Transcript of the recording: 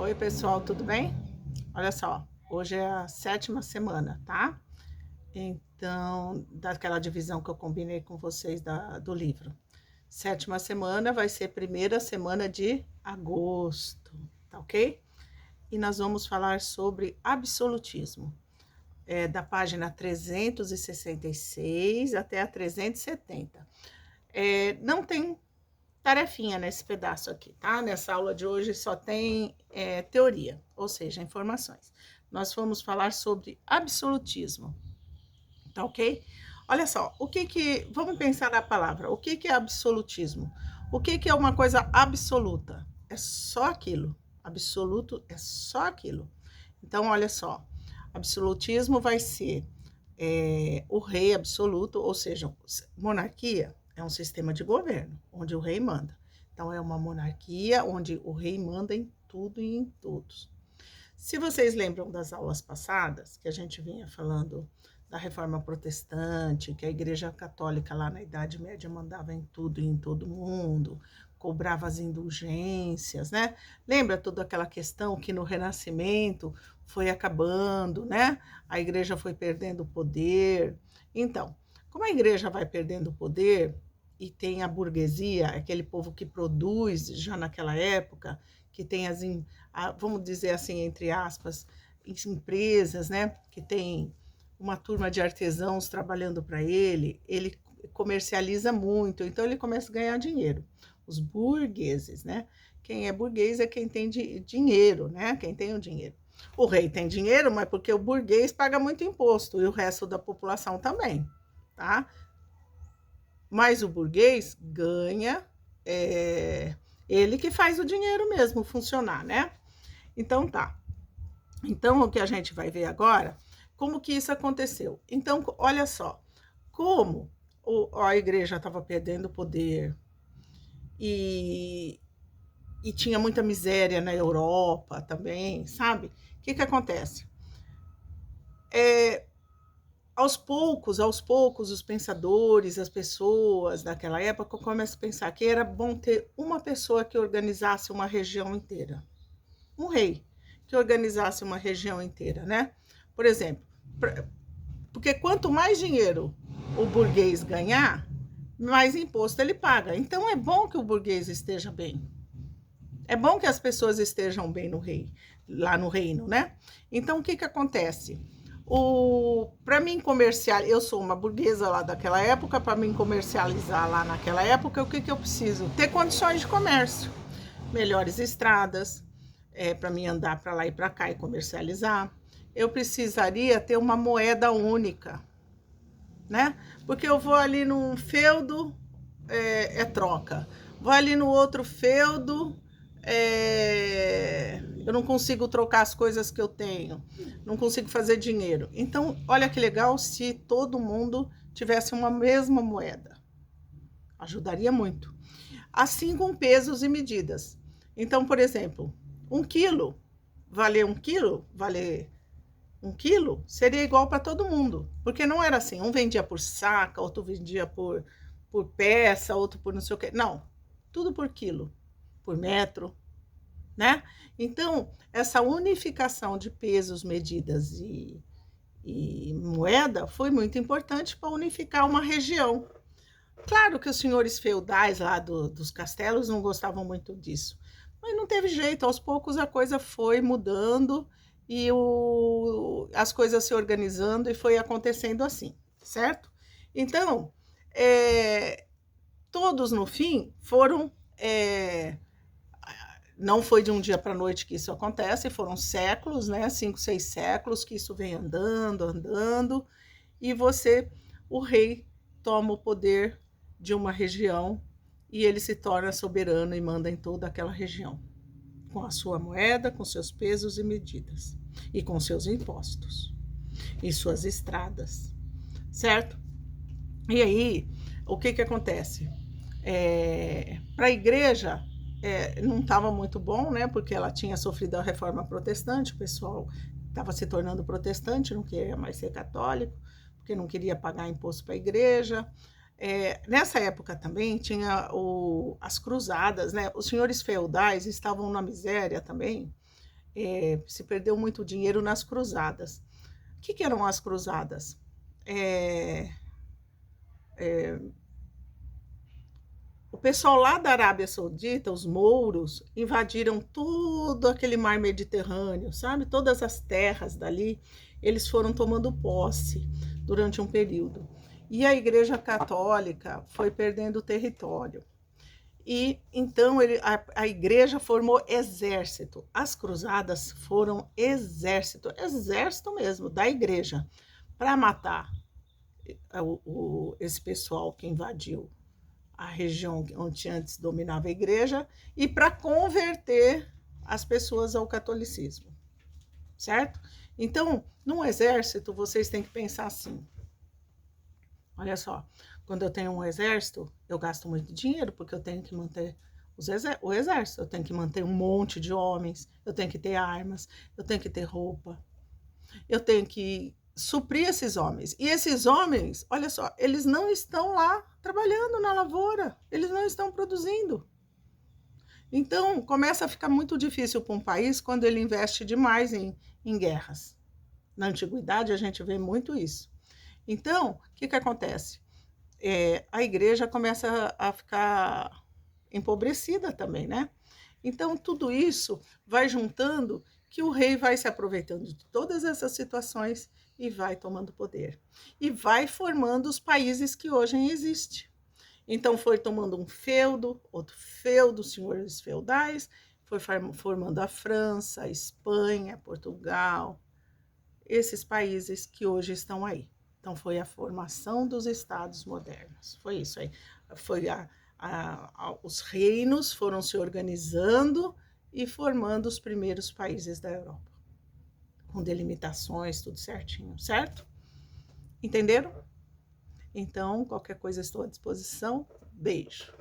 Oi, pessoal, tudo bem? Olha só, hoje é a 7ª semana, tá? Então, daquela divisão que eu combinei com vocês do livro. 7ª semana vai ser primeira semana de agosto, tá ok? E nós vamos falar sobre absolutismo, da página 366 até a 370. Não tem tarefinha nesse pedaço aqui, tá? Nessa aula de hoje só tem teoria, ou seja, informações. Nós vamos falar sobre absolutismo, tá ok? Olha só, vamos pensar na palavra, o que é absolutismo? O que é uma coisa absoluta? É só aquilo, absoluto é só aquilo. Então, olha só, absolutismo vai ser o rei absoluto, ou seja, monarquia é um sistema de governo, onde o rei manda. Então, é uma monarquia onde o rei manda em tudo e em todos. Se vocês lembram das aulas passadas, que a gente vinha falando da reforma protestante, que a igreja católica lá na Idade Média mandava em tudo e em todo mundo, cobrava as indulgências, né? Lembra toda aquela questão que no Renascimento foi acabando, né? A igreja foi perdendo o poder. Então, como a igreja vai perdendo o poder e tem a burguesia, aquele povo que produz já naquela época, que tem vamos dizer assim, entre aspas, empresas, né? Que tem uma turma de artesãos trabalhando para ele comercializa muito, então ele começa a ganhar dinheiro. Os burgueses, né? Quem é burguês é quem tem dinheiro, né? Quem tem o dinheiro. O rei tem dinheiro, mas porque o burguês paga muito imposto e o resto da população também, tá? Mas o burguês ganha, ele que faz o dinheiro mesmo funcionar, né? Então tá. Então o que a gente vai ver agora, como que isso aconteceu. Então, olha só, como a igreja estava perdendo poder e, e tinha muita miséria na Europa também, sabe? O que acontece? Aos poucos, os pensadores, as pessoas daquela época começam a pensar que era bom ter uma pessoa que organizasse uma região inteira. Um rei que organizasse uma região inteira, né? Por exemplo, porque quanto mais dinheiro o burguês ganhar, mais imposto ele paga. Então é bom que o burguês esteja bem. É bom que as pessoas estejam bem lá no reino, né? Então o que acontece? Para mim comercializar, eu sou uma burguesa lá daquela época, para mim comercializar lá naquela época, o que eu preciso? Ter condições de comércio, melhores estradas, para mim andar para lá e para cá e comercializar. Eu precisaria ter uma moeda única, né? Porque eu vou ali num feudo, troca. Vou ali no outro feudo, eu não consigo trocar as coisas que eu tenho, não consigo fazer dinheiro. Então, olha que legal se todo mundo tivesse uma mesma moeda. Ajudaria muito. Assim com pesos e medidas. Então, por exemplo, 1 quilo, valer 1 quilo, valer 1 quilo, seria igual para todo mundo. Porque não era assim, um vendia por saca, outro vendia por peça, outro por não sei o quê. Não, tudo por quilo, por metro, né? Então, essa unificação de pesos, medidas e moeda foi muito importante para unificar uma região. Claro que os senhores feudais lá dos castelos não gostavam muito disso, mas não teve jeito, aos poucos a coisa foi mudando e as coisas se organizando e foi acontecendo assim, certo? Então, todos no fim foram... não foi de um dia para a noite que isso acontece, foram séculos, né? 5, 6 séculos que isso vem andando, e o rei, toma o poder de uma região e ele se torna soberano e manda em toda aquela região, com a sua moeda, com seus pesos e medidas, e com seus impostos, e suas estradas, certo? E aí, o que acontece? Para a igreja, não estava muito bom, né? Porque ela tinha sofrido a reforma protestante, o pessoal estava se tornando protestante, não queria mais ser católico, porque não queria pagar imposto para a igreja. Nessa época também tinha as cruzadas, né? Os senhores feudais estavam na miséria também, se perdeu muito dinheiro nas cruzadas. O que eram as cruzadas? O pessoal lá da Arábia Saudita, os mouros, invadiram todo aquele mar Mediterrâneo, sabe? Todas as terras dali, eles foram tomando posse durante um período. E a Igreja Católica foi perdendo território. E então a igreja formou exército. As cruzadas foram exército mesmo, da igreja, para matar esse pessoal que invadiu a região onde antes dominava a igreja e para converter as pessoas ao catolicismo, certo? Então, num exército, vocês têm que pensar assim: olha só, quando eu tenho um exército, eu gasto muito dinheiro, porque eu tenho que manter o exército, eu tenho que manter um monte de homens, eu tenho que ter armas, eu tenho que ter roupa, eu tenho que suprir esses homens. E esses homens, olha só, eles não estão lá trabalhando na lavoura, eles não estão produzindo. Então, começa a ficar muito difícil para um país quando ele investe demais em guerras. Na antiguidade, a gente vê muito isso. Então, o que acontece? A igreja começa a ficar empobrecida também, né? Então, tudo isso vai juntando que o rei vai se aproveitando de todas essas situações e vai tomando poder. E vai formando os países que hoje existem. Então, foi tomando um feudo, outro feudo, senhores feudais, foi formando a França, a Espanha, Portugal, esses países que hoje estão aí. Então, foi a formação dos estados modernos. Foi isso aí. Foi os reinos foram se organizando e formando os primeiros países da Europa, com delimitações, tudo certinho, certo? Entenderam? Então, qualquer coisa estou à disposição. Beijo.